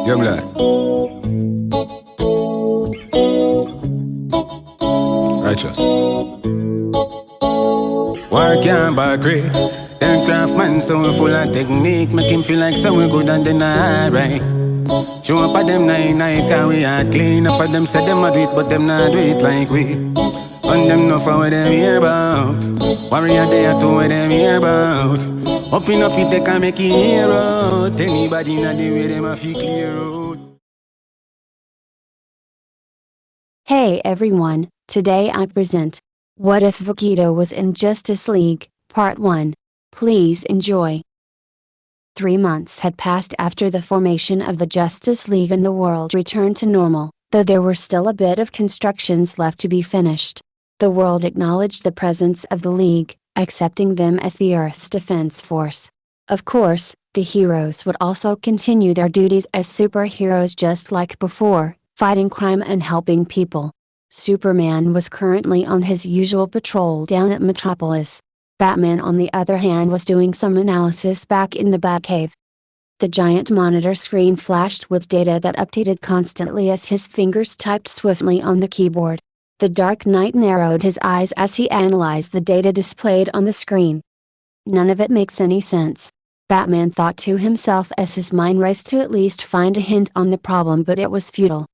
Young lad, righteous. War can't buy great. Then craftsman so full of technique. Make him feel like someone good and then alright. Show up at them night, cause we hard clean. Enough of them say them a do it, but them not do it like we. On them no for what them hear about. Warrior they are to what them hear about. Open up it, they can make it hear out. Anybody not the way them a feel clear out. Hey everyone, today I present What If Vegito Was in Justice League, Part 1. Please enjoy. 3 months had passed after the formation of the Justice League and the world returned to normal, though there were still a bit of constructions left to be finished. The world acknowledged the presence of the League, accepting them as the Earth's defense force. Of course, the heroes would also continue their duties as superheroes just like before, fighting crime and helping people. Superman was currently on his usual patrol down at Metropolis. Batman on the other hand was doing some analysis back in the Batcave. The giant monitor screen flashed with data that updated constantly as his fingers typed swiftly on the keyboard. The Dark Knight narrowed his eyes as he analyzed the data displayed on the screen. None of it makes any sense. Batman thought to himself as his mind raced to at least find a hint on the problem, but it was futile.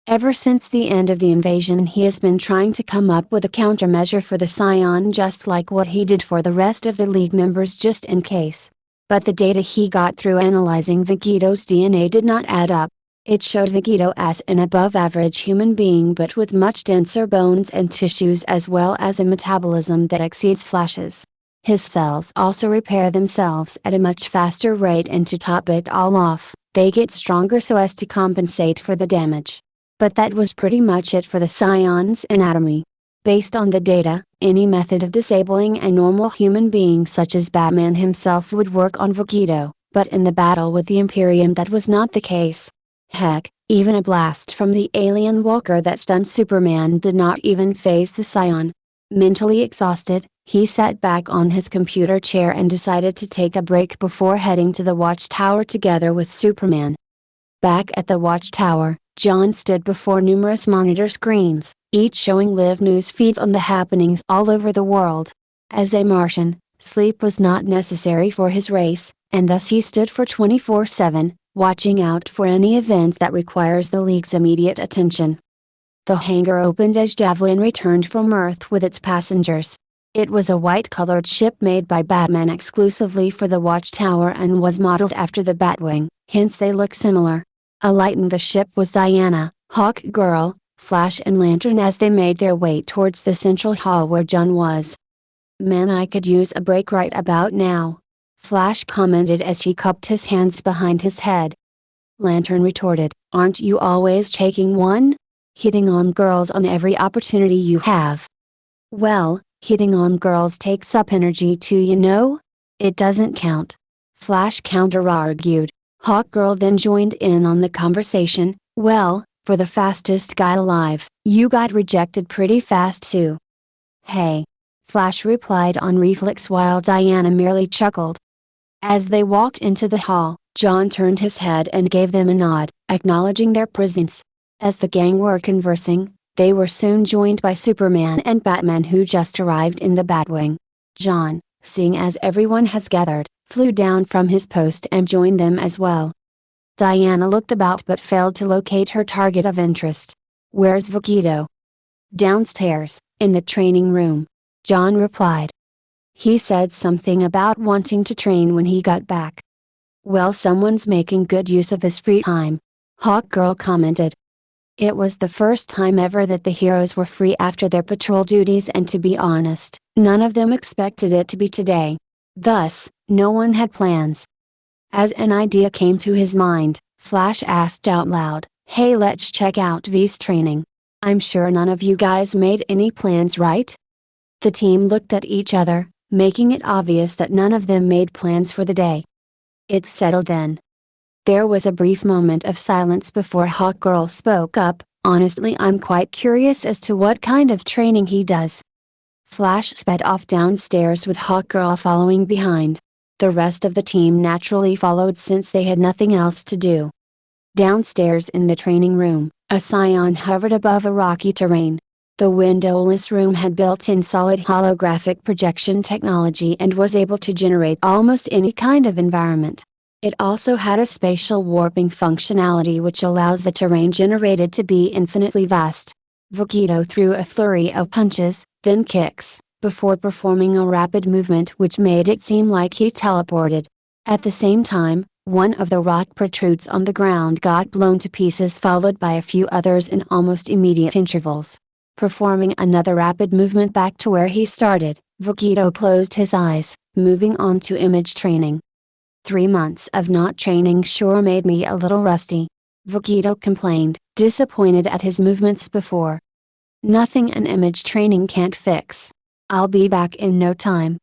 Ever since the end of the invasion he has been trying to come up with a countermeasure for the Scion, just like what he did for the rest of the League members just in case. But the data he got through analyzing Vegito's DNA did not add up. It showed Vegito as an above-average human being but with much denser bones and tissues as well as a metabolism that exceeds Flash's. His cells also repair themselves at a much faster rate, and to top it all off, they get stronger so as to compensate for the damage. But that was pretty much it for the Scion's anatomy. Based on the data, any method of disabling a normal human being such as Batman himself would work on Vegito, but in the battle with the Imperium that was not the case. Heck, even a blast from the alien walker that stunned Superman did not even faze the Scion. Mentally exhausted, he sat back on his computer chair and decided to take a break before heading to the watchtower together with Superman. Back at the watchtower, John stood before numerous monitor screens, each showing live news feeds on the happenings all over the world. As a Martian, sleep was not necessary for his race, and thus he stood for 24/7, watching out for any events that requires the League's immediate attention. The hangar opened as Javelin returned from Earth with its passengers. It was a white-colored ship made by Batman exclusively for the watchtower and was modeled after the Batwing, hence they look similar. Alighting the ship was Diana, Hawkgirl, Flash and Lantern as they made their way towards the central hall where John was. "Man, I could use a break right about now," Flash commented as he cupped his hands behind his head. Lantern retorted, "Aren't you always taking one? Hitting on girls on every opportunity you have." "Well, hitting on girls takes up energy too, you know? It doesn't count," Flash counter-argued. Hawkgirl then joined in on the conversation, "Well, for the fastest guy alive, you got rejected pretty fast too." "Hey," Flash replied on reflex while Diana merely chuckled. As they walked into the hall, John turned his head and gave them a nod, acknowledging their presence. As the gang were conversing, they were soon joined by Superman and Batman, who just arrived in the Batwing. John, seeing as everyone has gathered, flew down from his post and joined them as well. Diana looked about but failed to locate her target of interest. "Where's Vegito?" "Downstairs, in the training room," John replied. "He said something about wanting to train when he got back." "Well, someone's making good use of his free time," Hawkgirl commented. It was the first time ever that the heroes were free after their patrol duties, and to be honest, none of them expected it to be today. Thus, no one had plans. As an idea came to his mind, Flash asked out loud, "Hey, let's check out V's training. I'm sure none of you guys made any plans, right?" The team looked at each other, making it obvious that none of them made plans for the day. "It's settled then." There was a brief moment of silence before Hawkgirl spoke up, "Honestly, I'm quite curious as to what kind of training he does." Flash sped off downstairs with Hawkgirl following behind. The rest of the team naturally followed since they had nothing else to do. Downstairs in the training room, a scion hovered above a rocky terrain. The windowless room had built-in solid holographic projection technology and was able to generate almost any kind of environment. It also had a spatial warping functionality which allows the terrain generated to be infinitely vast. Vegito threw a flurry of punches, then kicks, before performing a rapid movement which made it seem like he teleported. At the same time, one of the rock protrudes on the ground got blown to pieces, followed by a few others in almost immediate intervals. Performing another rapid movement back to where he started, Vegito closed his eyes, moving on to image training. 3 months of not training sure made me a little rusty. Vegito complained, disappointed at his movements before. Nothing an image training can't fix. I'll be back in no time.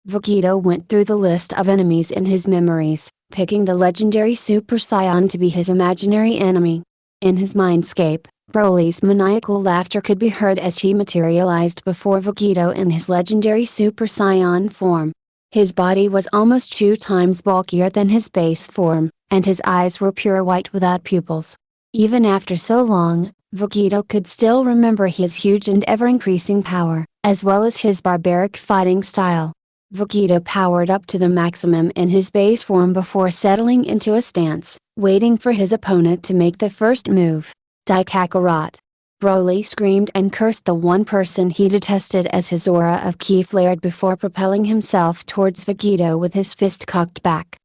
Vegito went through the list of enemies in his memories, picking the legendary Super Saiyan to be his imaginary enemy. In his mindscape, Broly's maniacal laughter could be heard as he materialized before Vegito in his legendary Super Saiyan form. His body was almost 2 times bulkier than his base form, and his eyes were pure white without pupils. Even after so long, Vegito could still remember his huge and ever-increasing power, as well as his barbaric fighting style. Vegito powered up to the maximum in his base form before settling into a stance, waiting for his opponent to make the first move. Dai Kakarot. Broly screamed and cursed the one person he detested as his aura of ki flared before propelling himself towards Vegito with his fist cocked back.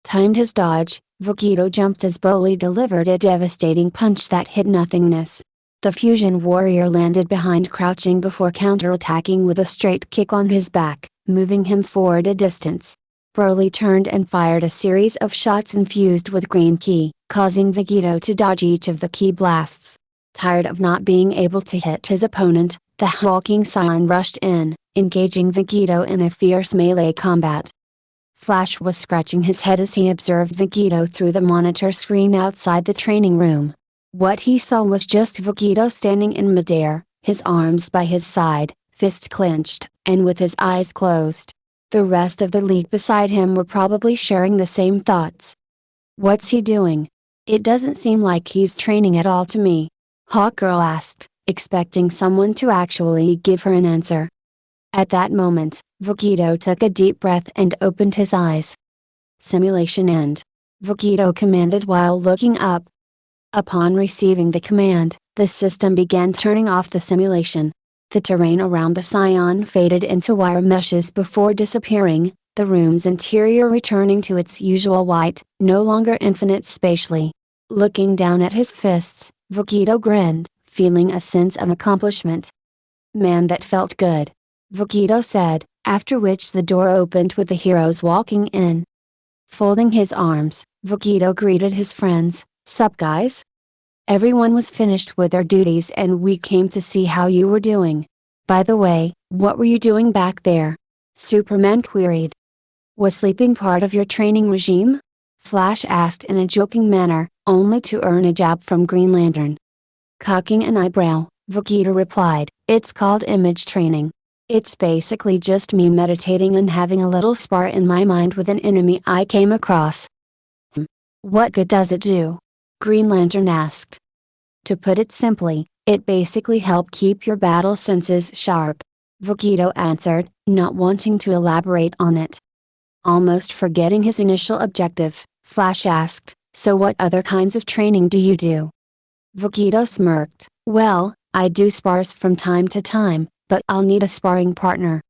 Timed his dodge, Vegito jumped as Broly delivered a devastating punch that hit nothingness. The fusion warrior landed behind, crouching before counterattacking with a straight kick on his back, moving him forward a distance. Broly turned and fired a series of shots infused with green ki, causing Vegito to dodge each of the ki blasts. Tired of not being able to hit his opponent, the hulking Saiyan rushed in, engaging Vegito in a fierce melee combat. Flash was scratching his head as he observed Vegito through the monitor screen outside the training room. What he saw was just Vegito standing in midair, his arms by his side, fists clenched, and with his eyes closed. The rest of the league beside him were probably sharing the same thoughts. What's he doing? It doesn't seem like he's training at all to me. Hawkgirl asked, expecting someone to actually give her an answer. At that moment, Vegito took a deep breath and opened his eyes. Simulation end. Vegito commanded while looking up. Upon receiving the command, the system began turning off the simulation. The terrain around the Saiyan faded into wire meshes before disappearing, the room's interior returning to its usual white, no longer infinite spatially. Looking down at his fists, Vegito grinned, feeling a sense of accomplishment. Man, that felt good. Vegito said, after which the door opened with the heroes walking in. Folding his arms, Vegito greeted his friends, "Sup guys? Everyone was finished with their duties and we came to see how you were doing. By the way, what were you doing back there?" Superman queried. "Was sleeping part of your training regime?" Flash asked in a joking manner, only to earn a jab from Green Lantern. Cocking an eyebrow, Vegito replied, "It's called image training. It's basically just me meditating and having a little spar in my mind with an enemy I came across." "What good does it do?" Green Lantern asked. "To put it simply, it basically helps keep your battle senses sharp," Vegito answered, not wanting to elaborate on it. Almost forgetting his initial objective, Flash asked, "So what other kinds of training do you do?" Vegito smirked, "Well, I do spars from time to time, but I'll need a sparring partner."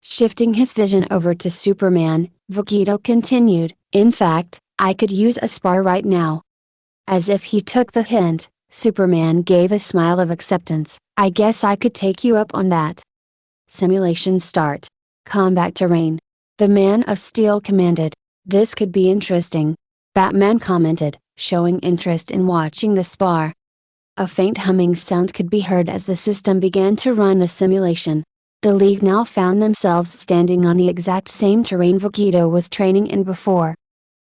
Shifting his vision over to Superman, Vegito continued, "In fact, I could use a spar right now." As if he took the hint, Superman gave a smile of acceptance. "I guess I could take you up on that." Simulation start. Combat terrain. The Man of Steel commanded, "This could be interesting." Batman commented, showing interest in watching the spar. A faint humming sound could be heard as the system began to run the simulation. The League now found themselves standing on the exact same terrain Vegito was training in before.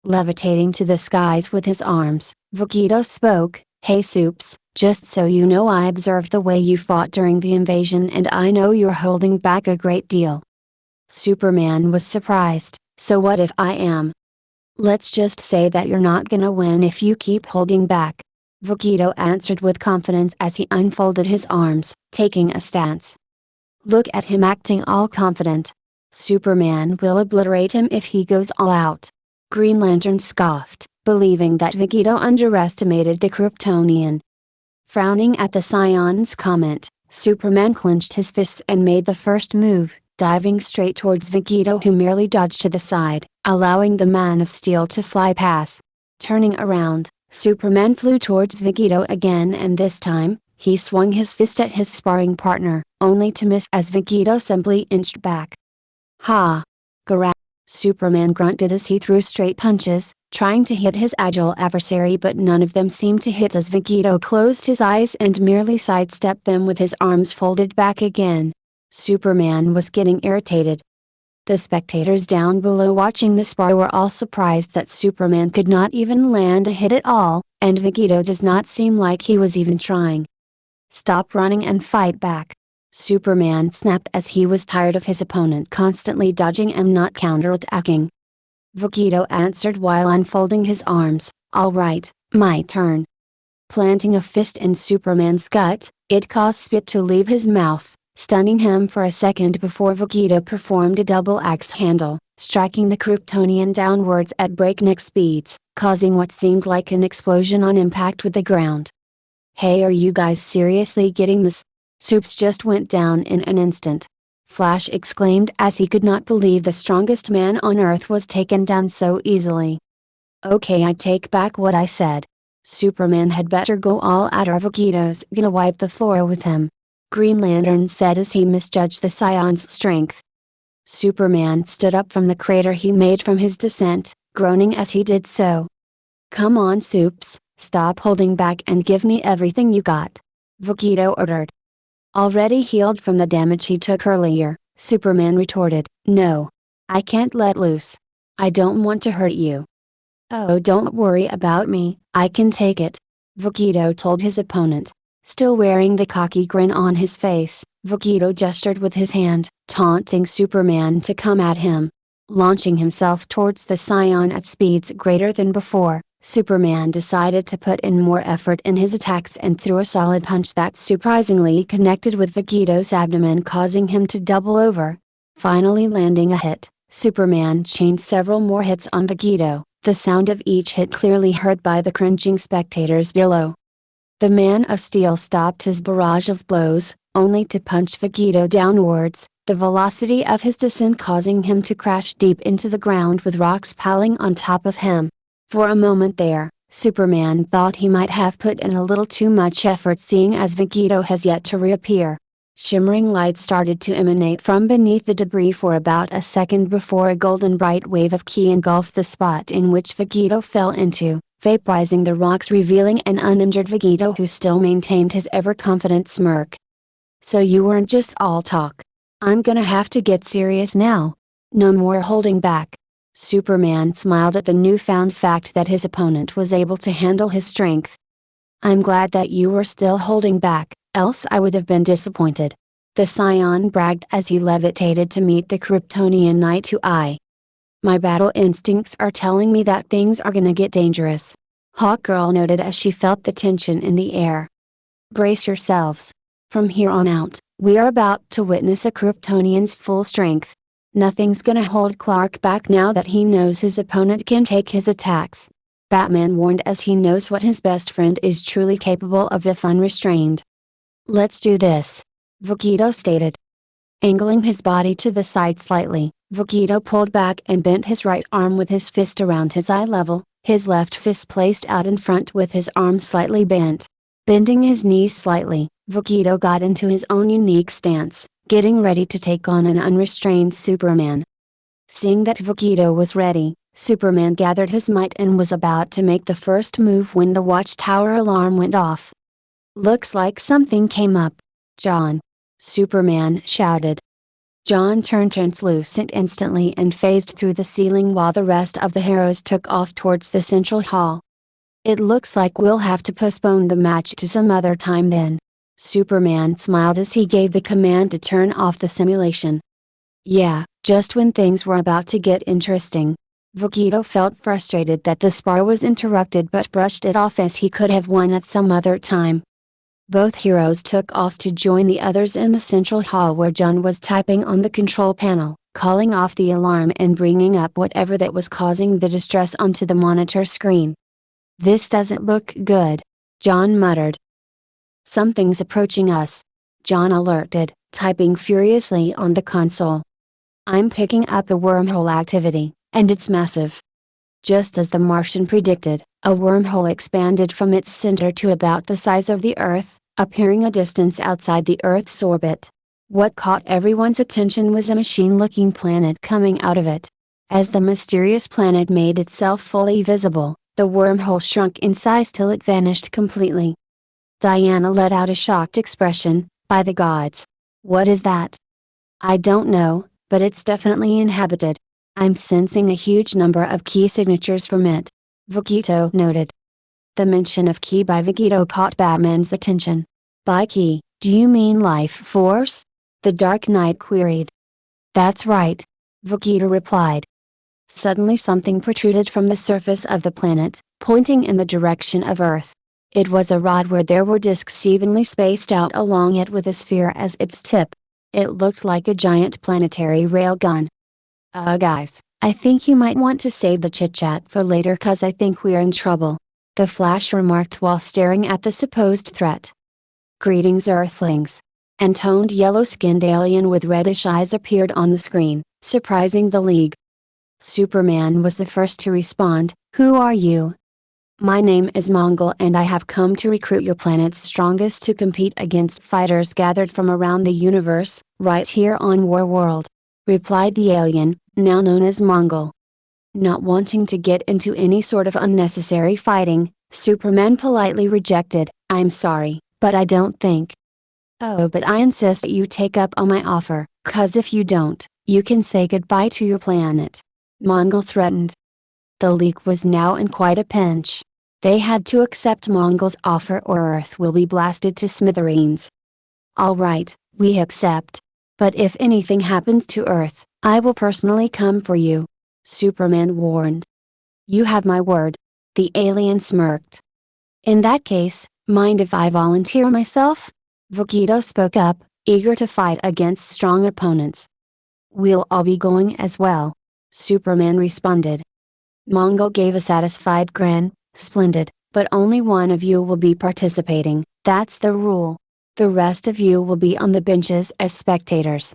Levitating to the skies with his arms, Vegito spoke, "Hey Soups, just so you know, I observed the way you fought during the invasion and I know you're holding back a great deal." Superman was surprised, "So what if I am?" Let's just say that you're not gonna win if you keep holding back. Vegito answered with confidence as he unfolded his arms, taking a stance. Look at him acting all confident. Superman will obliterate him if he goes all out. Green Lantern scoffed, believing that Vegito underestimated the Kryptonian. Frowning at the Scion's comment, Superman clenched his fists and made the first move, diving straight towards Vegito, who merely dodged to the side, allowing the Man of Steel to fly past. Turning around, Superman flew towards Vegito again, and this time, he swung his fist at his sparring partner, only to miss as Vegito simply inched back. Ha! Garag! Superman grunted as he threw straight punches, trying to hit his agile adversary, but none of them seemed to hit as Vegito closed his eyes and merely sidestepped them with his arms folded back again. Superman was getting irritated. The spectators down below watching the spar were all surprised that Superman could not even land a hit at all, and Vegito does not seem like he was even trying. Stop running and fight back. Superman snapped as he was tired of his opponent constantly dodging and not counterattacking. Vegito answered while unfolding his arms, "All right, my turn." Planting a fist in Superman's gut, it caused spit to leave his mouth, stunning him for a second before Vegito performed a double axe handle, striking the Kryptonian downwards at breakneck speeds, causing what seemed like an explosion on impact with the ground. Hey, are you guys seriously getting this? Supes just went down in an instant. Flash exclaimed as he could not believe the strongest man on Earth was taken down so easily. Okay, I take back what I said. Superman had better go all out or Vegito's gonna wipe the floor with him. Green Lantern said as he misjudged the Scion's strength. Superman stood up from the crater he made from his descent, groaning as he did so. Come on, Supes, stop holding back and give me everything you got. Vegito ordered. Already healed from the damage he took earlier, Superman retorted, no. I can't let loose. I don't want to hurt you. Oh, don't worry about me, I can take it. Vegito told his opponent. Still wearing the cocky grin on his face, Vegito gestured with his hand, taunting Superman to come at him. Launching himself towards the Scion at speeds greater than before, Superman decided to put in more effort in his attacks and threw a solid punch that surprisingly connected with Vegito's abdomen, causing him to double over. Finally landing a hit, Superman chained several more hits on Vegito, the sound of each hit clearly heard by the cringing spectators below. The Man of Steel stopped his barrage of blows, only to punch Vegito downwards, the velocity of his descent causing him to crash deep into the ground with rocks piling on top of him. For a moment there, Superman thought he might have put in a little too much effort, seeing as Vegito has yet to reappear. Shimmering light started to emanate from beneath the debris for about a second before a golden bright wave of ki engulfed the spot in which Vegito fell into, vaporizing the rocks, revealing an uninjured Vegito who still maintained his ever-confident smirk. So you weren't just all talk. I'm gonna have to get serious now. No more holding back. Superman smiled at the newfound fact that his opponent was able to handle his strength. I'm glad that you were still holding back, else I would have been disappointed. The Scion bragged as he levitated to meet the Kryptonian eye to eye. My battle instincts are telling me that things are gonna get dangerous. Hawkgirl noted as she felt the tension in the air. Brace yourselves. From here on out, we are about to witness a Kryptonian's full strength. Nothing's gonna hold Clark back now that he knows his opponent can take his attacks. Batman warned as he knows what his best friend is truly capable of if unrestrained. Let's do this. Vegito stated. Angling his body to the side slightly, Vegito pulled back and bent his right arm with his fist around his eye level, his left fist placed out in front with his arm slightly bent. Bending his knees slightly, Vegito got into his own unique stance, getting ready to take on an unrestrained Superman. Seeing that Vegito was ready, Superman gathered his might and was about to make the first move when the watchtower alarm went off. Looks like something came up. John. Superman shouted. John turned translucent instantly and phased through the ceiling while the rest of the heroes took off towards the central hall. It looks like we'll have to postpone the match to some other time then. Superman smiled as he gave the command to turn off the simulation. Yeah, just when things were about to get interesting. Vegito felt frustrated that the spar was interrupted but brushed it off as he could have won at some other time. Both heroes took off to join the others in the central hall where Jun was typing on the control panel, calling off the alarm and bringing up whatever that was causing the distress onto the monitor screen. "This doesn't look good," John muttered. "Something's approaching us," John alerted, typing furiously on the console. "I'm picking up a wormhole activity, and it's massive." Just as the Martian predicted, a wormhole expanded from its center to about the size of the Earth, appearing a distance outside the Earth's orbit. What caught everyone's attention was a machine-looking planet coming out of it. As the mysterious planet made itself fully visible, the wormhole shrunk in size till it vanished completely. Diana let out a shocked expression. "By the gods! What is that?" "I don't know, but it's definitely inhabited. I'm sensing a huge number of key signatures from it," Vegito noted. The mention of key by Vegito caught Batman's attention. "By key, do you mean life force?" the Dark Knight queried. "That's right," Vegito replied. Suddenly something protruded from the surface of the planet, pointing in the direction of Earth. It was a rod where there were discs evenly spaced out along it with a sphere as its tip. It looked like a giant planetary railgun. Guys, I think you might want to save the chit-chat for later 'cause I think we're in trouble," the Flash remarked while staring at the supposed threat. "Greetings Earthlings." An toned yellow-skinned alien with reddish eyes appeared on the screen, surprising the League. Superman was the first to respond. "Who are you?" "My name is Mongol and I have come to recruit your planet's strongest to compete against fighters gathered from around the universe, right here on War World," replied the alien, now known as Mongol. Not wanting to get into any sort of unnecessary fighting, Superman politely rejected, "I'm sorry, but I don't think." "Oh, but I insist you take up on my offer, 'cause if you don't, you can say goodbye to your planet," Mongol threatened. The League was now in quite a pinch. They had to accept Mongol's offer or Earth will be blasted to smithereens. "All right, we accept. But if anything happens to Earth, I will personally come for you," Superman warned. "You have my word," the alien smirked. "In that case, mind if I volunteer myself?" Vegito spoke up, eager to fight against strong opponents. "We'll all be going as well," Superman responded. Mongol gave a satisfied grin. "Splendid, but only one of you will be participating, that's the rule. The rest of you will be on the benches as spectators."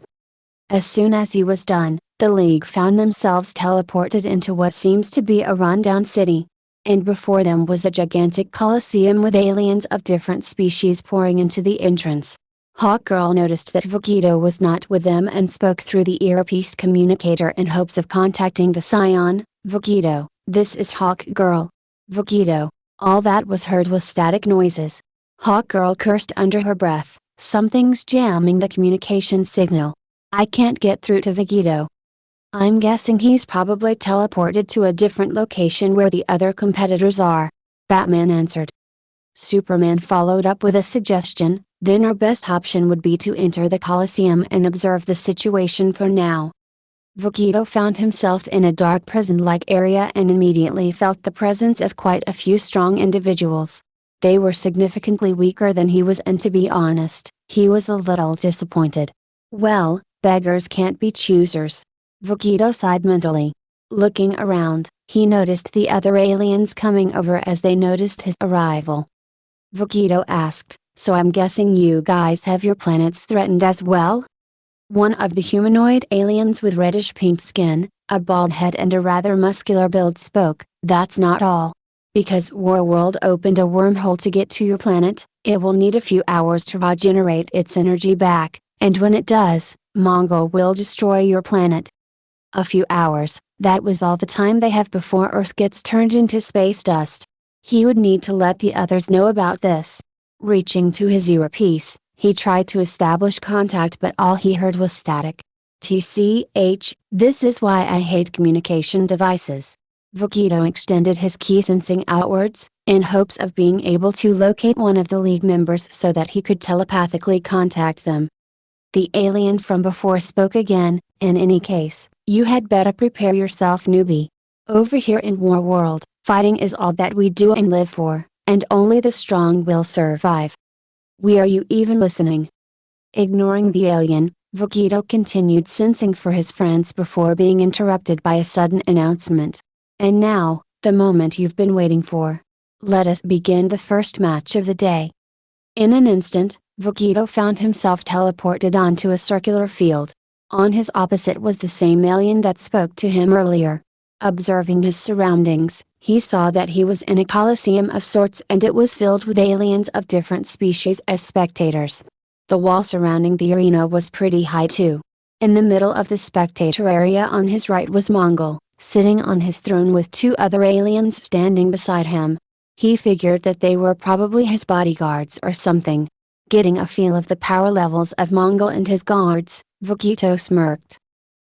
As soon as he was done, the League found themselves teleported into what seems to be a rundown city. And before them was a gigantic coliseum with aliens of different species pouring into the entrance. Hawkgirl noticed that Vegito was not with them and spoke through the earpiece communicator in hopes of contacting the Scion. "Vegito, this is Hawkgirl." "Vegito." All that was heard was static noises. Hawkgirl cursed under her breath, "Something's jamming the communication signal. I can't get through to Vegito." "I'm guessing he's probably teleported to a different location where the other competitors are," Batman answered. Superman followed up with a suggestion, "Then our best option would be to enter the Coliseum and observe the situation for now." Vegito found himself in a dark prison-like area and immediately felt the presence of quite a few strong individuals. They were significantly weaker than he was, and to be honest, he was a little disappointed. "Well, beggars can't be choosers," Vegito sighed mentally. Looking around, he noticed the other aliens coming over as they noticed his arrival. Vegito asked, "So I'm guessing you guys have your planets threatened as well?" One of the humanoid aliens with reddish-pink skin, a bald head and a rather muscular build spoke, "That's not all. Because Warworld opened a wormhole to get to your planet, it will need a few hours to regenerate its energy back, and when it does, Mongol will destroy your planet." A few hours, that was all the time they have before Earth gets turned into space dust. He would need to let the others know about this. Reaching to his earpiece, he tried to establish contact but all he heard was static. "TCH, this is why I hate communication devices." Vegito extended his key sensing outwards, in hopes of being able to locate one of the League members so that he could telepathically contact them. The alien from before spoke again, "In any case, you had better prepare yourself, newbie. Over here in War World, fighting is all that we do and live for, and only the strong will survive. Are you even listening? Ignoring the alien, Vegito continued sensing for his friends before being interrupted by a sudden announcement. And now, the moment you've been waiting for. Let us begin the first match of the day. In an instant, Vegito found himself teleported onto a circular field. On his opposite was the same alien that spoke to him earlier. Observing his surroundings, he saw that he was in a coliseum of sorts and it was filled with aliens of different species as spectators. The wall surrounding the arena was pretty high too. In the middle of the spectator area on his right was Mongol, sitting on his throne with two other aliens standing beside him. He figured that they were probably his bodyguards or something. Getting a feel of the power levels of Mongol and his guards, Vegito smirked.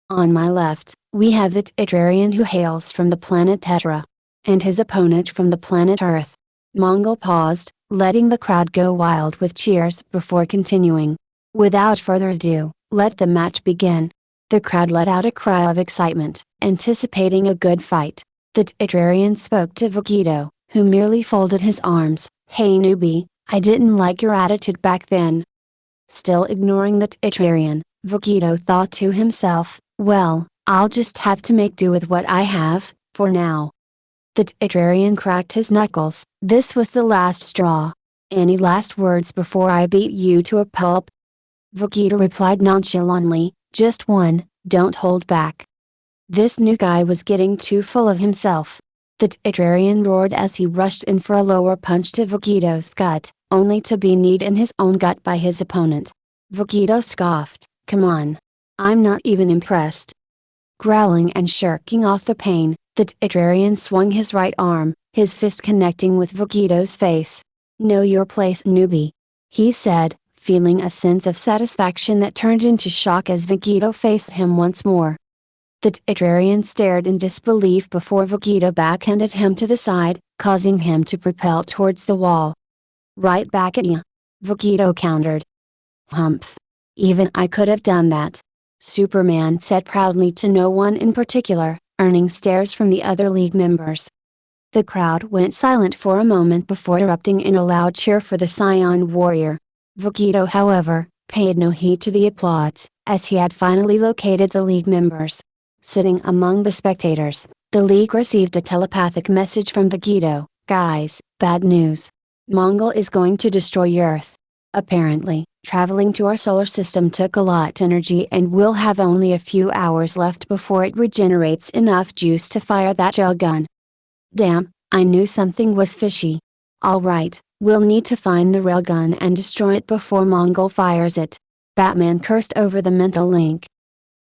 On my left, we have the Tetrarian who hails from the planet Tetra. And his opponent from the planet Earth. Mongol paused, letting the crowd go wild with cheers before continuing. Without further ado, let the match begin. The crowd let out a cry of excitement, anticipating a good fight. The Tetrarian spoke to Vegito, who merely folded his arms. Hey newbie, I didn't like your attitude back then. Still ignoring the Tetrarian, Vegito thought to himself, well, I'll just have to make do with what I have, for now. The Tetrarian cracked his knuckles. This was the last straw. Any last words before I beat you to a pulp? Vegito replied nonchalantly, just one, don't hold back. This new guy was getting too full of himself. The Tetrarian roared as he rushed in for a lower punch to Vegito's gut, only to be kneed in his own gut by his opponent. Vegito scoffed, come on. I'm not even impressed. Growling and shirking off the pain, the Tetrarian swung his right arm, his fist connecting with Vegito's face. Know your place newbie. He said, feeling a sense of satisfaction that turned into shock as Vegito faced him once more. The Tetrarian stared in disbelief before Vegito backhanded him to the side, causing him to propel towards the wall. Right back at ya. Vegito countered. Humph. Even I could have done that. Superman said proudly to no one in particular, earning stares from the other league members. The crowd went silent for a moment before erupting in a loud cheer for the Scion warrior. Vegito however, paid no heed to the applause, as he had finally located the league members. Sitting among the spectators, the league received a telepathic message from Vegito, guys, bad news. Mongol is going to destroy Earth. Apparently, traveling to our solar system took a lot energy and we'll have only a few hours left before it regenerates enough juice to fire that gel gun. Damn, I knew something was fishy. Alright, we'll need to find the railgun and destroy it before Mongol fires it. Batman cursed over the mental link.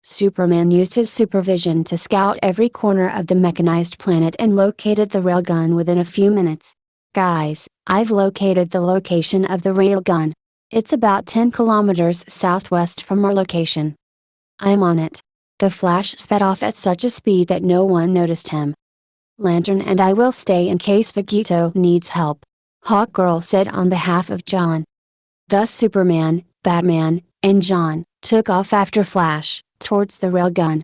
Superman used his supervision to scout every corner of the mechanized planet and located the railgun within a few minutes. Guys, I've located the location of the railgun. It's about 10 kilometers southwest from our location. I'm on it. The Flash sped off at such a speed that no one noticed him. Lantern and I will stay in case Vegito needs help. Hawkgirl said on behalf of John. Thus Superman, Batman, and John took off after Flash, towards the railgun.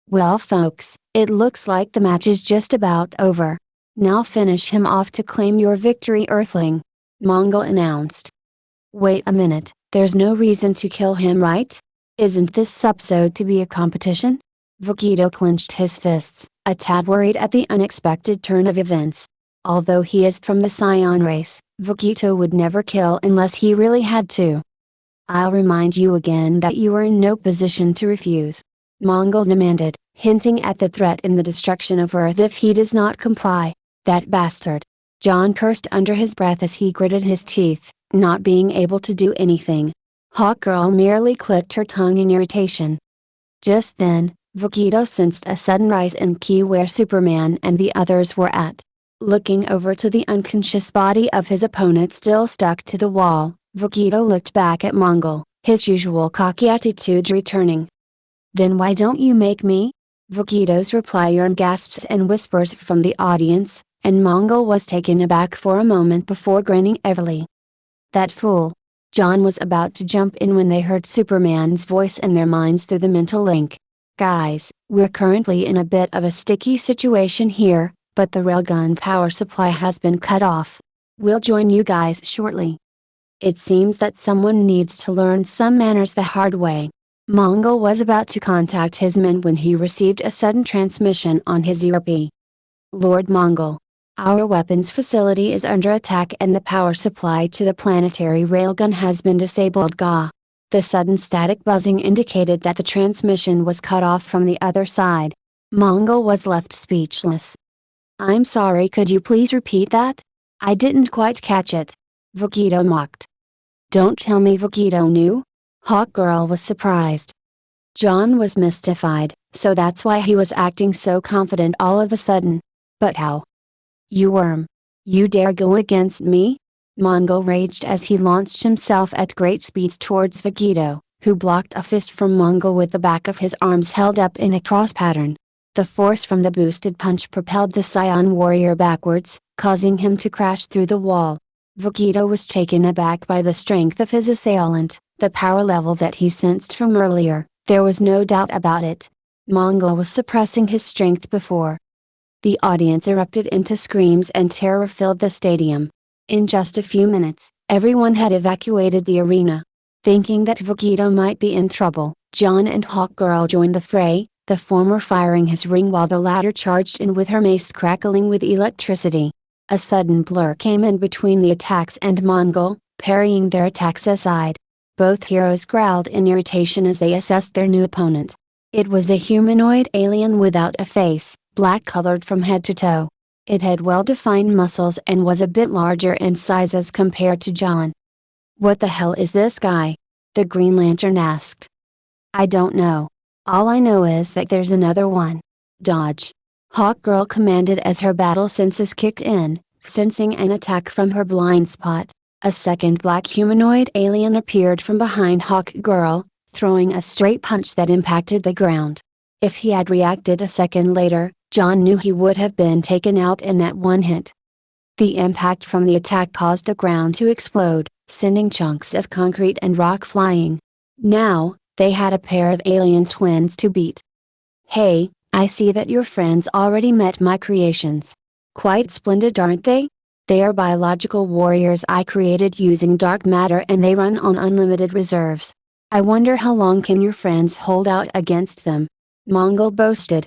Well folks, it looks like the match is just about over. Now finish him off to claim your victory Earthling. Mongol announced. Wait a minute, there's no reason to kill him right? Isn't this episode to be a competition? Vegito clenched his fists, a tad worried at the unexpected turn of events. Although he is from the Scion race, Vegito would never kill unless he really had to. I'll remind you again that you are in no position to refuse. Mongol demanded, hinting at the threat in the destruction of Earth if he does not comply. That bastard. John cursed under his breath as he gritted his teeth, not being able to do anything. Hawkgirl merely clicked her tongue in irritation. Just then, Vegito sensed a sudden rise in ki where Superman and the others were at. Looking over to the unconscious body of his opponent still stuck to the wall, Vegito looked back at Mongol, his usual cocky attitude returning. Then why don't you make me? Vegito's reply earned gasps and whispers from the audience, and Mongol was taken aback for a moment before grinning heavily. That fool. John was about to jump in when they heard Superman's voice in their minds through the mental link. Guys, we're currently in a bit of a sticky situation here, but the railgun power supply has been cut off. We'll join you guys shortly. It seems that someone needs to learn some manners the hard way. Mongol was about to contact his men when he received a sudden transmission on his ERP. Lord Mongol, our weapons facility is under attack and the power supply to the planetary railgun has been disabled. Gah. The sudden static buzzing indicated that the transmission was cut off from the other side. Mongol was left speechless. I'm sorry, could you please repeat that? I didn't quite catch it. Vegito mocked. Don't tell me Vegito knew? Hawk Girl was surprised. John was mystified, so that's why he was acting so confident all of a sudden. But how? You worm. You dare go against me? Mongol raged as he launched himself at great speeds towards Vegito, who blocked a fist from Mongol with the back of his arms held up in a cross pattern. The force from the boosted punch propelled the Scion warrior backwards, causing him to crash through the wall. Vegito was taken aback by the strength of his assailant, the power level that he sensed from earlier. There was no doubt about it. Mongol was suppressing his strength before. The audience erupted into screams and terror filled the stadium. In just a few minutes, everyone had evacuated the arena. Thinking that Vegito might be in trouble, John and Hawk Girl joined the fray, the former firing his ring while the latter charged in with her mace crackling with electricity. A sudden blur came in between the attacks and Mongol, parrying their attacks aside. Both heroes growled in irritation as they assessed their new opponent. It was a humanoid alien without a face, black-colored from head to toe. It had well-defined muscles and was a bit larger in size as compared to John. What the hell is this guy? The Green Lantern asked. I don't know. All I know is that there's another one. Dodge. Hawk Girl commanded as her battle senses kicked in, sensing an attack from her blind spot. A second black humanoid alien appeared from behind Hawk Girl, throwing a straight punch that impacted the ground. If he had reacted a second later, John knew he would have been taken out in that one hit. The impact from the attack caused the ground to explode, sending chunks of concrete and rock flying. Now, they had a pair of alien twins to beat. Hey, I see that your friends already met my creations. Quite splendid, aren't they? They are biological warriors I created using dark matter and they run on unlimited reserves. I wonder how long can your friends hold out against them? Mongol boasted.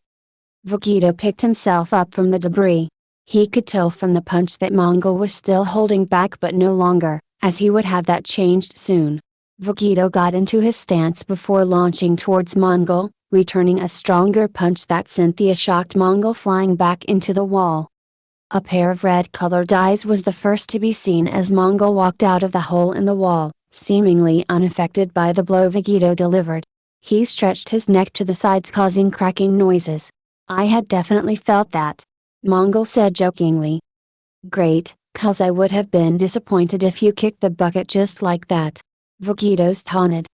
Vegito picked himself up from the debris. He could tell from the punch that Mongol was still holding back but no longer, as he would have that changed soon. Vegito got into his stance before launching towards Mongol, returning a stronger punch that sent the shocked Mongol flying back into the wall. A pair of red-colored eyes was the first to be seen as Mongol walked out of the hole in the wall, seemingly unaffected by the blow Vegito delivered. He stretched his neck to the sides causing cracking noises. I had definitely felt that. Mongol said jokingly. Great, cause I would have been disappointed if you kicked the bucket just like that. Vegito taunted.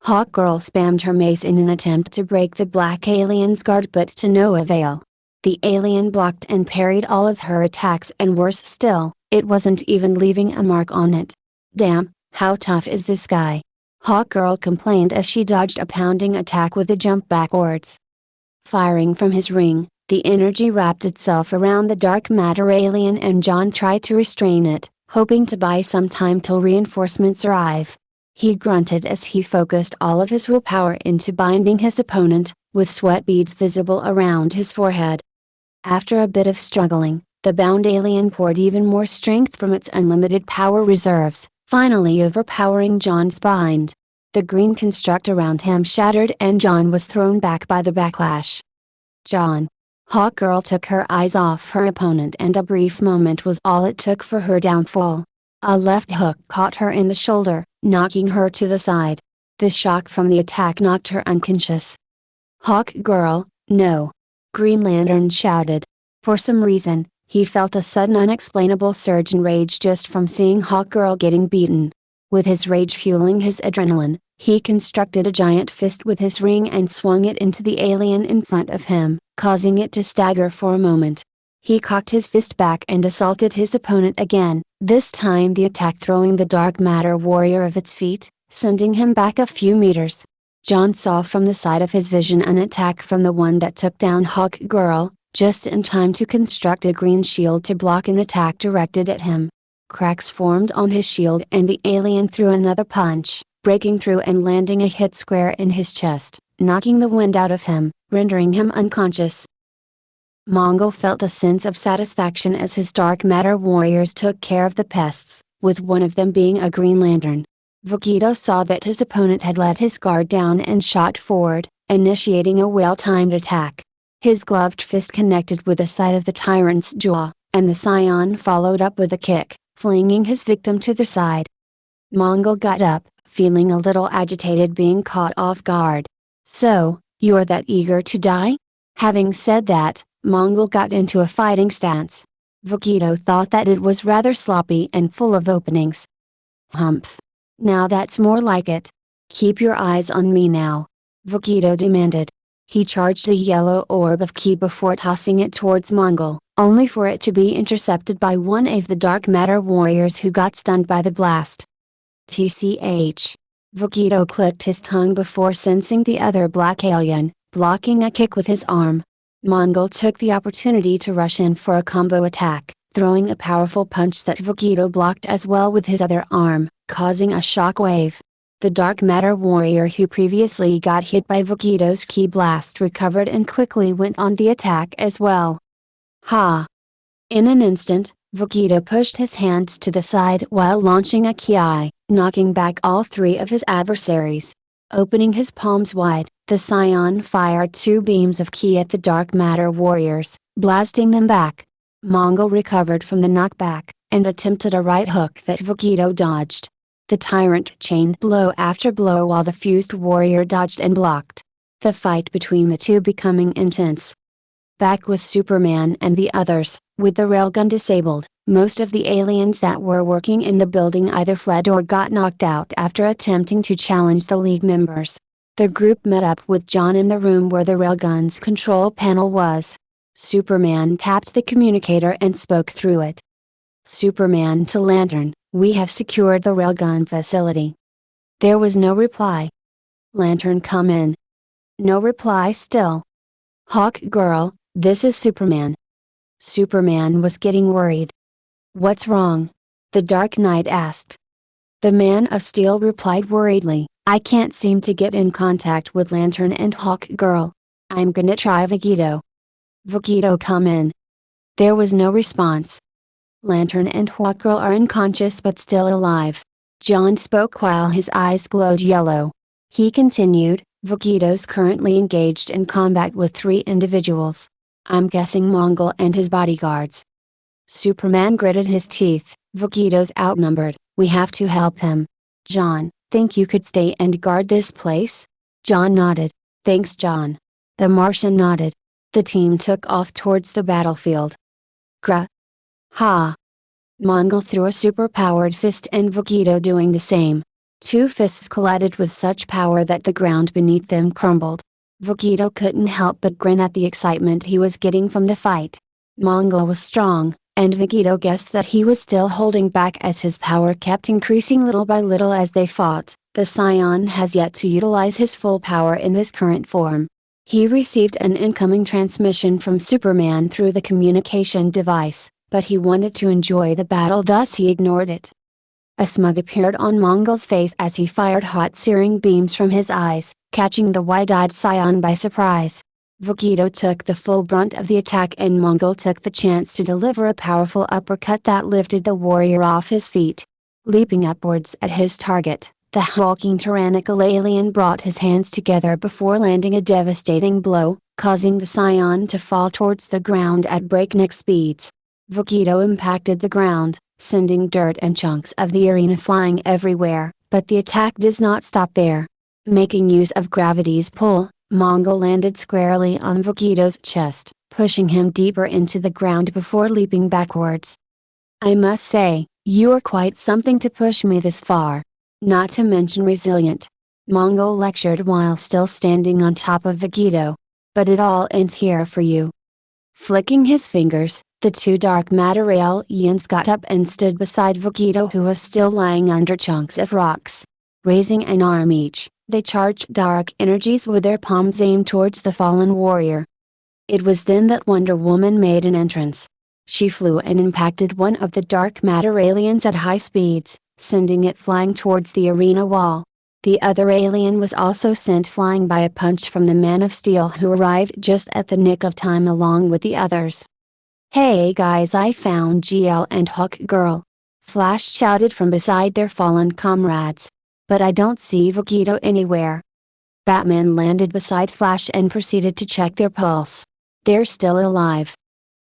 Hawk Girl spammed her mace in an attempt to break the black alien's guard but to no avail. The alien blocked and parried all of her attacks and worse still, it wasn't even leaving a mark on it. Damn, how tough is this guy? Hawk Girl complained as she dodged a pounding attack with a jump backwards. Firing from his ring, the energy wrapped itself around the dark matter alien and John tried to restrain it, hoping to buy some time till reinforcements arrive. He grunted as he focused all of his willpower into binding his opponent, with sweat beads visible around his forehead. After a bit of struggling, the bound alien poured even more strength from its unlimited power reserves, finally overpowering John's bind. The green construct around him shattered and John was thrown back by the backlash. John. Hawk Girl took her eyes off her opponent and a brief moment was all it took for her downfall. A left hook caught her in the shoulder, knocking her to the side. The shock from the attack knocked her unconscious. Hawk Girl, no! Green Lantern shouted. For some reason, he felt a sudden unexplainable surge in rage just from seeing Hawk Girl getting beaten. With his rage fueling his adrenaline, he constructed a giant fist with his ring and swung it into the alien in front of him, causing it to stagger for a moment. He cocked his fist back and assaulted his opponent again, this time the attack throwing the dark matter warrior off its feet, sending him back a few meters. John saw from the side of his vision an attack from the one that took down Hawk Girl, just in time to construct a green shield to block an attack directed at him. Cracks formed on his shield and the alien threw another punch, breaking through and landing a hit square in his chest, knocking the wind out of him, rendering him unconscious. Mongol felt a sense of satisfaction as his dark matter warriors took care of the pests, with one of them being a Green Lantern. Vegito saw that his opponent had let his guard down and shot forward, initiating a well-timed attack. His gloved fist connected with the side of the tyrant's jaw, and the scion followed up with a kick, flinging his victim to the side. Mongol got up, feeling a little agitated being caught off guard. "So, you're that eager to die?" Having said that, Mongol got into a fighting stance. Vegito thought that it was rather sloppy and full of openings. "Humph. Now that's more like it. Keep your eyes on me now," Vegito demanded. He charged a yellow orb of ki before tossing it towards Mongol, only for it to be intercepted by one of the dark matter warriors who got stunned by the blast. TCH. Vegito clicked his tongue before sensing the other black alien, blocking a kick with his arm. Mongol took the opportunity to rush in for a combo attack, throwing a powerful punch that Vegito blocked as well with his other arm, causing a shock wave. The dark matter warrior who previously got hit by Vegito's ki blast recovered and quickly went on the attack as well. Ha! In an instant, Vegito pushed his hands to the side while launching a ki, knocking back all three of his adversaries. Opening his palms wide, the scion fired two beams of ki at the dark matter warriors, blasting them back. Mongol recovered from the knockback, and attempted a right hook that Vegito dodged. The tyrant chained blow after blow while the fused warrior dodged and blocked. The fight between the two becoming intense. Back with Superman and the others, with the railgun disabled, most of the aliens that were working in the building either fled or got knocked out after attempting to challenge the League members. The group met up with John in the room where the railgun's control panel was. Superman tapped the communicator and spoke through it. "Superman to Lantern, we have secured the railgun facility." There was no reply. "Lantern, come in." No reply still. "Hawk Girl, this is Superman." Superman was getting worried. "What's wrong?" the Dark Knight asked. The Man of Steel replied worriedly, "I can't seem to get in contact with Lantern and Hawk Girl. I'm gonna try Vegito." "Vegito, come in." There was no response. "Lantern and Hawk Girl are unconscious but still alive." John spoke while his eyes glowed yellow. He continued, "Vegito's currently engaged in combat with three individuals. I'm guessing Mongol and his bodyguards." Superman gritted his teeth, "Vegito's outnumbered, we have to help him." "John, think you could stay and guard this place?" John nodded. "Thanks, John." The Martian nodded. The team took off towards the battlefield. Gra. Ha! Mongol threw a super-powered fist and Vegito doing the same. Two fists collided with such power that the ground beneath them crumbled. Vegito couldn't help but grin at the excitement he was getting from the fight. Mongol was strong, and Vegito guessed that he was still holding back as his power kept increasing little by little as they fought. The Scion has yet to utilize his full power in his current form. He received an incoming transmission from Superman through the communication device, but he wanted to enjoy the battle, thus he ignored it. A smug appeared on Mongol's face as he fired hot searing beams from his eyes, catching the wide-eyed Scion by surprise. Vegito took the full brunt of the attack and Mongol took the chance to deliver a powerful uppercut that lifted the warrior off his feet. Leaping upwards at his target, the hulking tyrannical alien brought his hands together before landing a devastating blow, causing the Scion to fall towards the ground at breakneck speeds. Vegito impacted the ground, sending dirt and chunks of the arena flying everywhere, but the attack does not stop there. Making use of gravity's pull, Mongol landed squarely on Vegito's chest, pushing him deeper into the ground before leaping backwards. "I must say, you are quite something to push me this far. Not to mention resilient," Mongol lectured while still standing on top of Vegito. "But it all ends here for you." Flicking his fingers, the two dark matter aliens got up and stood beside Vegito, who was still lying under chunks of rocks. Raising an arm each, They charged dark energies with their palms aimed towards the fallen warrior. It was then that Wonder Woman made an entrance. She flew and impacted one of the dark matter aliens at high speeds, sending it flying towards the arena wall. The other alien was also sent flying by a punch from the Man of Steel, who arrived just at the nick of time along with the others. "Hey guys, I found GL and Hawk Girl!" Flash shouted from beside their fallen comrades. "But I don't see Vegito anywhere." Batman landed beside Flash and proceeded to check their pulse. "They're still alive."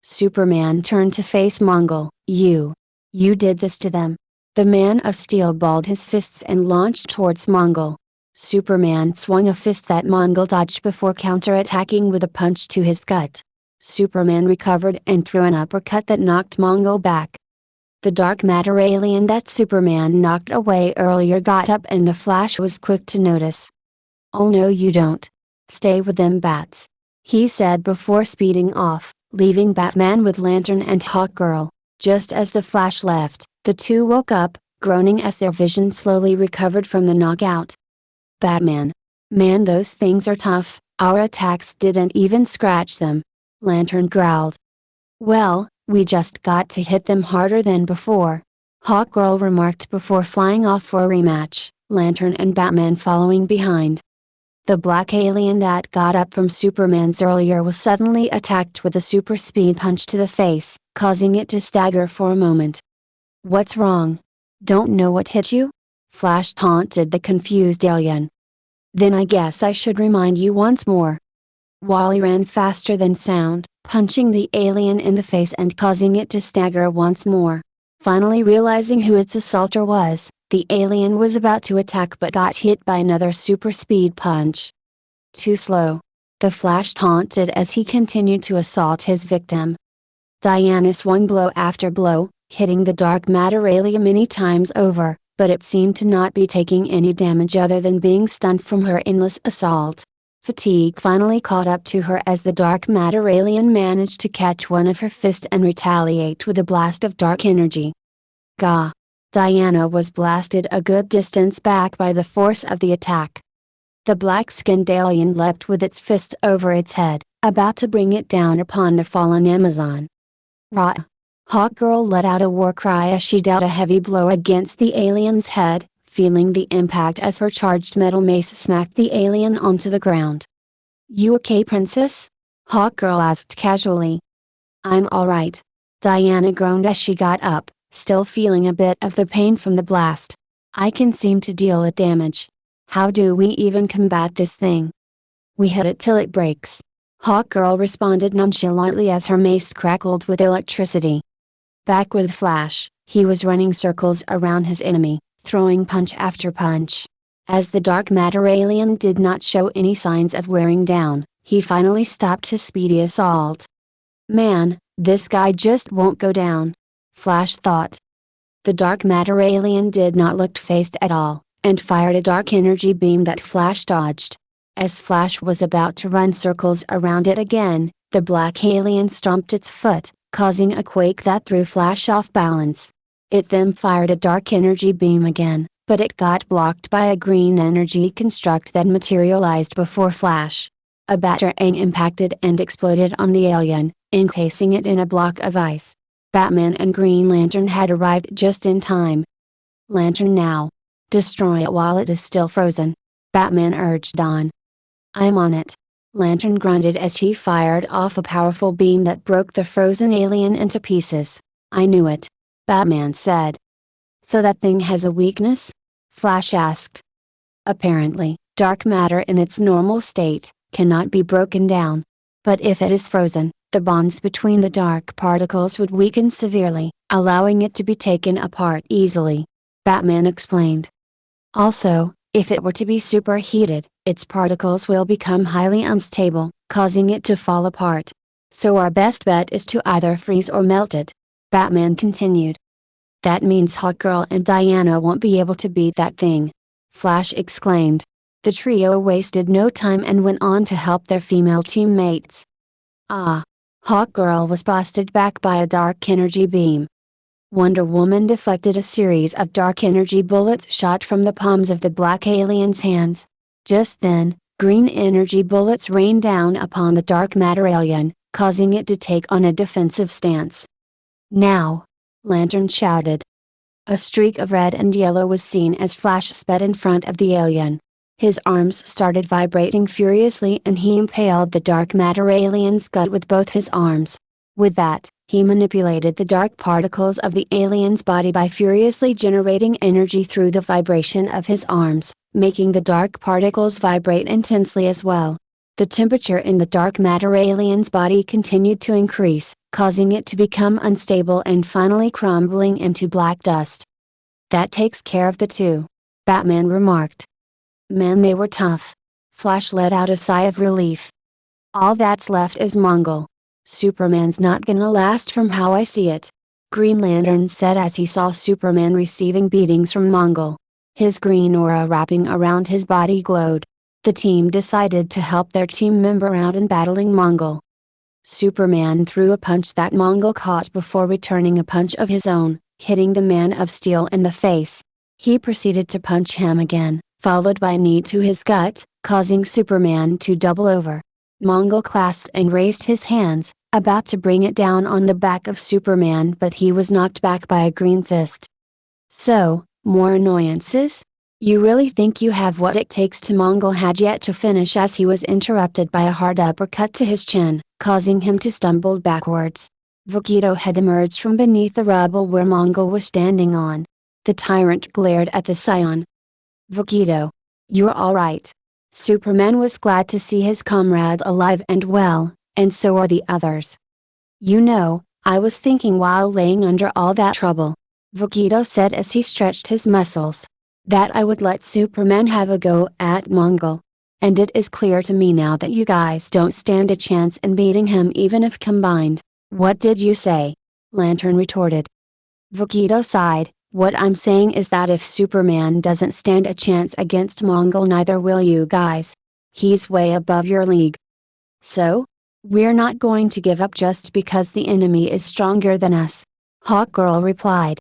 Superman turned to face Mongol. You did this to them." The Man of Steel balled his fists and launched towards Mongol. Superman swung a fist that Mongol dodged before counterattacking with a punch to his gut. Superman recovered and threw an uppercut that knocked Mongol back. The dark matter alien that Superman knocked away earlier got up and the Flash was quick to notice. "Oh no, you don't. Stay with them bats," he said before speeding off, leaving Batman with Lantern and Hawkgirl. Just as the Flash left, the two woke up, groaning as their vision slowly recovered from the knockout. Batman. "Man, those things are tough, our attacks didn't even scratch them," Lantern growled. "Well, we just got to hit them harder than before," Hawkgirl remarked before flying off for a rematch, Lantern and Batman following behind. The black alien that got up from Superman's earlier was suddenly attacked with a super speed punch to the face, causing it to stagger for a moment. "What's wrong? Don't know what hit you?" Flash taunted the confused alien. "Then I guess I should remind you once more." Wally ran faster than sound, punching the alien in the face and causing it to stagger once more. Finally realizing who its assaulter was, the alien was about to attack but got hit by another super speed punch. "Too slow," the Flash taunted as he continued to assault his victim. Diana swung blow after blow, hitting the dark matter alien many times over, but it seemed to not be taking any damage other than being stunned from her endless assault. Fatigue finally caught up to her as the dark matter alien managed to catch one of her fists and retaliate with a blast of dark energy. Gah! Diana was blasted a good distance back by the force of the attack. The black-skinned alien leapt with its fist over its head, about to bring it down upon the fallen Amazon. "Rah!" Hawkgirl let out a war cry as she dealt a heavy blow against the alien's head, feeling the impact as her charged metal mace smacked the alien onto the ground. "You okay, Princess?" Hawkgirl asked casually. "I'm alright." Diana groaned as she got up, still feeling a bit of the pain from the blast. "I can seem to deal it damage. How do we even combat this thing?" "We hit it till it breaks." Hawkgirl responded nonchalantly as her mace crackled with electricity. Back with Flash, he was running circles around his enemy, throwing punch after punch. As the dark matter alien did not show any signs of wearing down, he finally stopped his speedy assault. "Man, this guy just won't go down," Flash thought. The dark matter alien did not look phased at all, and fired a dark energy beam that Flash dodged. As Flash was about to run circles around it again, the black alien stomped its foot, causing a quake that threw Flash off balance. It then fired a dark energy beam again, but it got blocked by a green energy construct that materialized before Flash. A batarang impacted and exploded on the alien, encasing it in a block of ice. Batman and Green Lantern had arrived just in time. "Lantern now. Destroy it while it is still frozen," Batman urged on. "I'm on it." Lantern grunted as he fired off a powerful beam that broke the frozen alien into pieces. "I knew it," Batman said. "So that thing has a weakness?" Flash asked. "Apparently, dark matter in its normal state cannot be broken down. But if it is frozen, the bonds between the dark particles would weaken severely, allowing it to be taken apart easily," Batman explained. "Also, if it were to be superheated, its particles will become highly unstable, causing it to fall apart. So our best bet is to either freeze or melt it," Batman continued. "That means Hawkgirl and Diana won't be able to beat that thing," Flash exclaimed. The trio wasted no time and went on to help their female teammates. Hawkgirl was blasted back by a dark energy beam. Wonder Woman deflected a series of dark energy bullets shot from the palms of the black alien's hands. Just then, green energy bullets rained down upon the dark matter alien, causing it to take on a defensive stance. Now! Lantern shouted. A streak of red and yellow was seen as Flash sped in front of the alien. His arms started vibrating furiously and he impaled the dark matter alien's gut with both his arms. With that, he manipulated the dark particles of the alien's body by furiously generating energy through the vibration of his arms, making the dark particles vibrate intensely as well. The temperature in the dark matter alien's body continued to increase, causing it to become unstable and finally crumbling into black dust. That takes care of the two, Batman remarked. Man, they were tough. Flash let out a sigh of relief. All that's left is Mongol. Superman's not gonna last from how I see it, Green Lantern said as he saw Superman receiving beatings from Mongol. His green aura wrapping around his body glowed. The team decided to help their team member out in battling Mongol. Superman threw a punch that Mongol caught before returning a punch of his own, hitting the Man of Steel in the face. He proceeded to punch him again, followed by a knee to his gut, causing Superman to double over. Mongol clasped and raised his hands, about to bring it down on the back of Superman, but he was knocked back by a green fist. So, more annoyances? You really think you have what it takes to? Mongol had yet to finish as he was interrupted by a hard uppercut to his chin, causing him to stumble backwards. Vegito had emerged from beneath the rubble where Mongol was standing on. The tyrant glared at the Scion. Vegito. You're alright. Superman was glad to see his comrade alive and well, and so are the others. You know, I was thinking while laying under all that trouble, Vegito said as he stretched his muscles, that I would let Superman have a go at Mongol. And it is clear to me now that you guys don't stand a chance in beating him even if combined. What did you say? Lantern retorted. Vegito sighed. What I'm saying is that if Superman doesn't stand a chance against Mongol, neither will you guys. He's way above your league. So? We're not going to give up just because the enemy is stronger than us. Hawkgirl replied.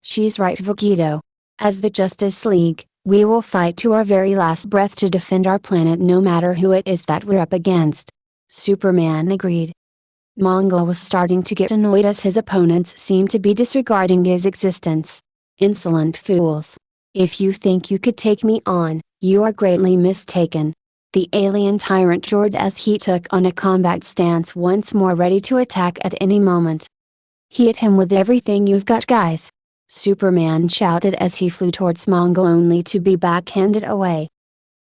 She's right, Vegito. As the Justice League, we will fight to our very last breath to defend our planet no matter who it is that we're up against. Superman agreed. Mongol was starting to get annoyed as his opponents seemed to be disregarding his existence. Insolent fools. If you think you could take me on, you are greatly mistaken. The alien tyrant roared as he took on a combat stance once more, ready to attack at any moment. Hit him with everything you've got, guys! Superman shouted as he flew towards Mongol, only to be backhanded away.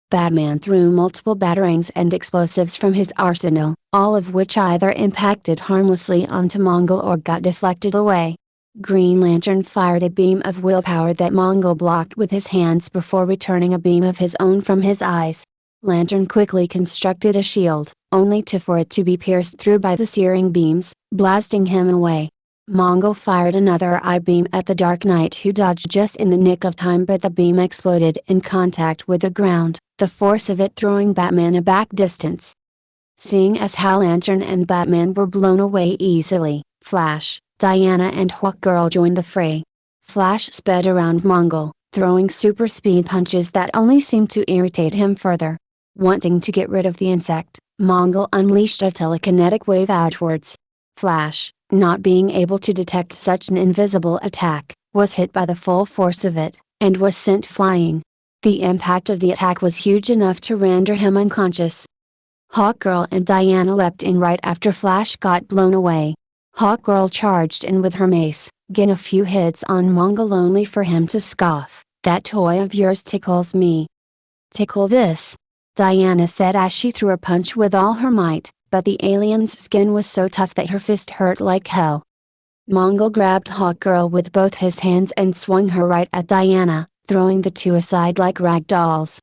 Batman threw multiple batarangs and explosives from his arsenal, all of which either impacted harmlessly onto Mongol or got deflected away. Green Lantern fired a beam of willpower that Mongol blocked with his hands before returning a beam of his own from his eyes. Lantern quickly constructed a shield, only for it to be pierced through by the searing beams, blasting him away. Mongol fired another eye beam at the Dark Knight, who dodged just in the nick of time, but the beam exploded in contact with the ground, the force of it throwing Batman a back distance. Seeing as how Lantern and Batman were blown away easily, Flash, Diana and Hawkgirl joined the fray. Flash sped around Mongol, throwing super speed punches that only seemed to irritate him further. Wanting to get rid of the insect, Mongol unleashed a telekinetic wave outwards. Flash, not being able to detect such an invisible attack, was hit by the full force of it, and was sent flying. The impact of the attack was huge enough to render him unconscious. Hawkgirl and Diana leapt in right after Flash got blown away. Hawkgirl charged in with her mace, getting a few hits on Mongol only for him to scoff, "That toy of yours tickles me." "Tickle this," Diana said as she threw a punch with all her might, but the alien's skin was so tough that her fist hurt like hell. Mongol grabbed Hawkgirl with both his hands and swung her right at Diana, throwing the two aside like rag dolls.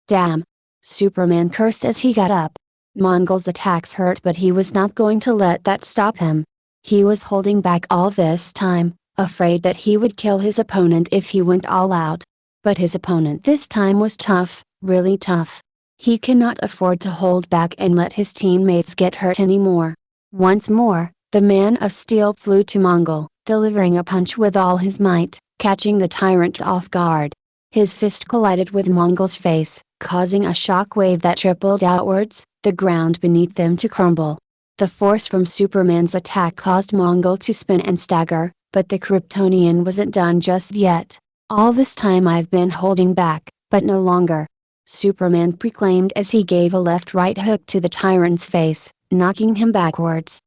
"Damn!" Superman cursed as he got up. Mongol's attacks hurt, but he was not going to let that stop him. He was holding back all this time, afraid that he would kill his opponent if he went all out. But his opponent this time was tough, really tough. He cannot afford to hold back and let his teammates get hurt anymore. Once more, the Man of Steel flew to Mongol, delivering a punch with all his might, catching the tyrant off guard. His fist collided with Mongol's face, causing a shock wave that rippled outwards, the ground beneath them to crumble. The force from Superman's attack caused Mongol to spin and stagger, but the Kryptonian wasn't done just yet. "All this time I've been holding back, but no longer," Superman proclaimed as he gave a left-right hook to the tyrant's face, knocking him backwards.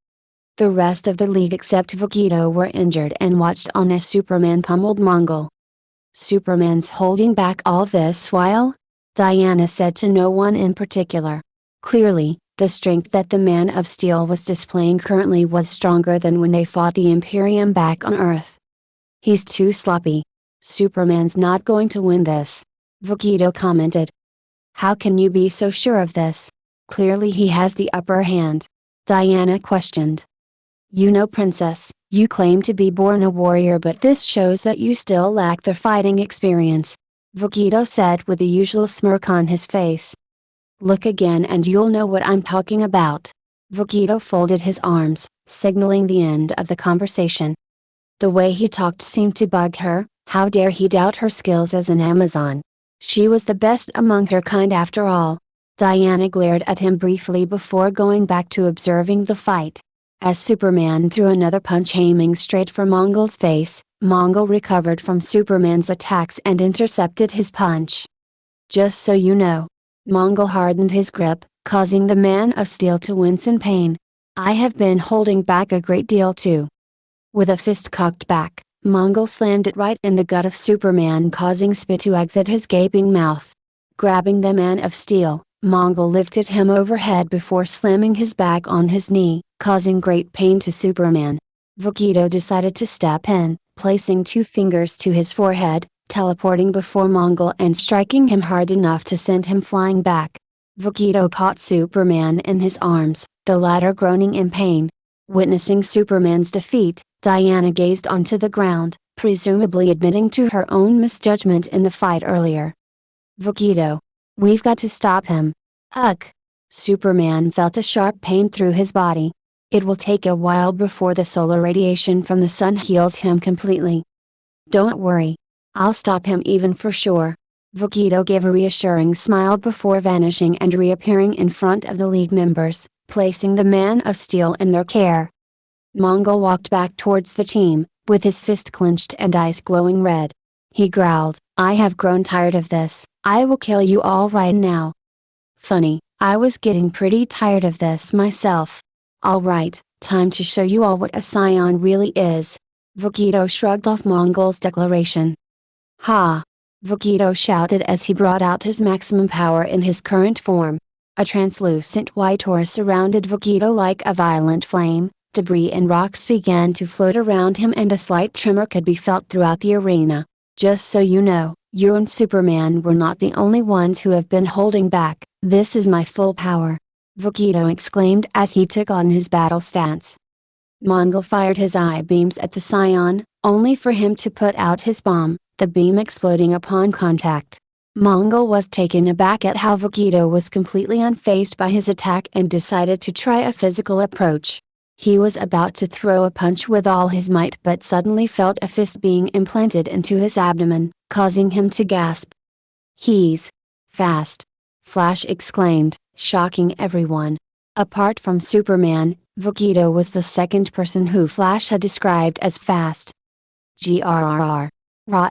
The rest of the League except Vegito were injured and watched on as Superman pummeled Mongol. "Superman's holding back all this while?" Diana said to no one in particular. Clearly, the strength that the Man of Steel was displaying currently was stronger than when they fought the Imperium back on Earth. "He's too sloppy. Superman's not going to win this," Vegito commented. "How can you be so sure of this? Clearly he has the upper hand," Diana questioned. "You know, Princess, you claim to be born a warrior, but this shows that you still lack the fighting experience," Vegito said with the usual smirk on his face. "Look again and you'll know what I'm talking about." Vegito folded his arms, signaling the end of the conversation. The way he talked seemed to bug her. How dare he doubt her skills as an Amazon? She was the best among her kind after all. Diana glared at him briefly before going back to observing the fight. As Superman threw another punch aiming straight for Mongol's face, Mongol recovered from Superman's attacks and intercepted his punch. "Just so you know." Mongol hardened his grip, causing the Man of Steel to wince in pain. "I have been holding back a great deal too." With a fist cocked back, Mongol slammed it right in the gut of Superman, causing spit to exit his gaping mouth. Grabbing the Man of Steel, Mongol lifted him overhead before slamming his back on his knee, causing great pain to Superman. Vegito decided to step in, placing 2 fingers to his forehead, teleporting before Mongol and striking him hard enough to send him flying back. Vegito caught Superman in his arms, the latter groaning in pain. Witnessing Superman's defeat, Diana gazed onto the ground, presumably admitting to her own misjudgment in the fight earlier. "Vegito. We've got to stop him." "Ugh." Superman felt a sharp pain through his body. "It will take a while before the solar radiation from the sun heals him completely." "Don't worry. I'll stop him even for sure." Vegito gave a reassuring smile before vanishing and reappearing in front of the League members, placing the Man of Steel in their care. Mongol walked back towards the team, with his fist clenched and eyes glowing red. He growled, "I have grown tired of this. I will kill you all right now." "Funny, I was getting pretty tired of this myself. Alright, time to show you all what a scion really is." Vegito shrugged off Mongol's declaration. "Ha!" Vegito shouted as he brought out his maximum power in his current form. A translucent white aura surrounded Vegito like a violent flame, debris and rocks began to float around him and a slight tremor could be felt throughout the arena. "Just so you know, you and Superman were not the only ones who have been holding back. This is my full power," Vegito exclaimed as he took on his battle stance. Mongol fired his eye beams at the scion, only for him to put out his bomb, the beam exploding upon contact. Mongol was taken aback at how Vegito was completely unfazed by his attack and decided to try a physical approach. He was about to throw a punch with all his might but suddenly felt a fist being implanted into his abdomen, causing him to gasp. "He's fast!" Flash exclaimed, shocking everyone. Apart from Superman, Vegito was the second person who Flash had described as fast. Grrr. Rah.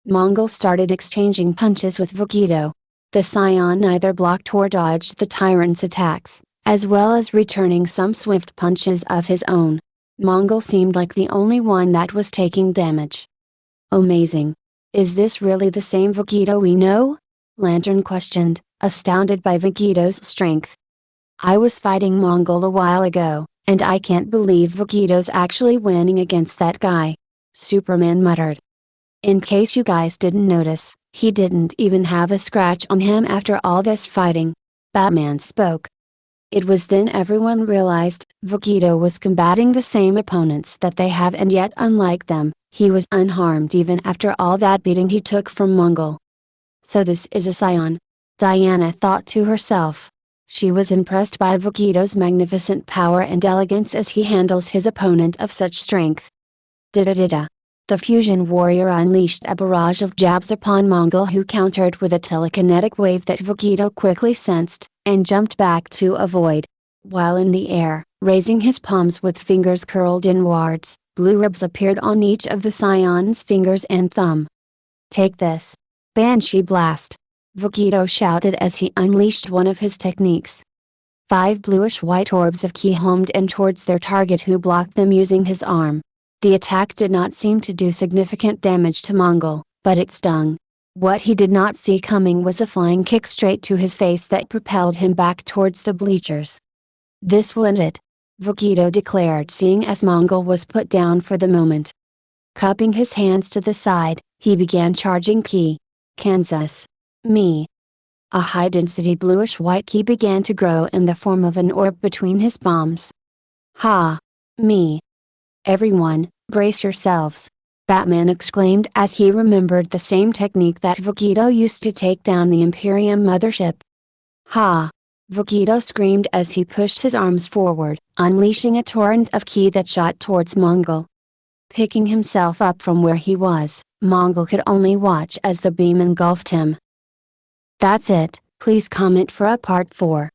Mongol started exchanging punches with Vegito. The scion neither blocked or dodged the tyrant's attacks, as well as returning some swift punches of his own. Mongol seemed like the only one that was taking damage. "Amazing. Is this really the same Vegito we know?" Lantern questioned, astounded by Vegito's strength. "I was fighting Mongol a while ago, and I can't believe Vegito's actually winning against that guy," Superman muttered. "In case you guys didn't notice, he didn't even have a scratch on him after all this fighting," Batman spoke. It was then everyone realized, Vegito was combating the same opponents that they have and yet unlike them, he was unharmed even after all that beating he took from Mongol. "So this is a scion," Diana thought to herself. She was impressed by Vegito's magnificent power and elegance as he handles his opponent of such strength. Da-da-da-da. The fusion warrior unleashed a barrage of jabs upon Mongol, who countered with a telekinetic wave that Vegito quickly sensed, and jumped back to avoid. While in the air, raising his palms with fingers curled inwards, blue ribs appeared on each of the Scion's fingers and thumb. "Take this! Banshee Blast!" Vegito shouted as he unleashed one of his techniques. 5 bluish-white orbs of ki homed in towards their target, who blocked them using his arm. The attack did not seem to do significant damage to Mongol, but it stung. What he did not see coming was a flying kick straight to his face that propelled him back towards the bleachers. "This will end it," Vegito declared, seeing as Mongol was put down for the moment. Cupping his hands to the side, he began charging ki. Kansas. Me. A high-density bluish-white ki began to grow in the form of an orb between his palms. "Ha! Me! Everyone, brace yourselves!" Batman exclaimed as he remembered the same technique that Vegito used to take down the Imperium mothership. "Ha!" Vegito screamed as he pushed his arms forward, unleashing a torrent of ki that shot towards Mongol. Picking himself up from where he was, Mongol could only watch as the beam engulfed him. That's it. Please comment for a part 4.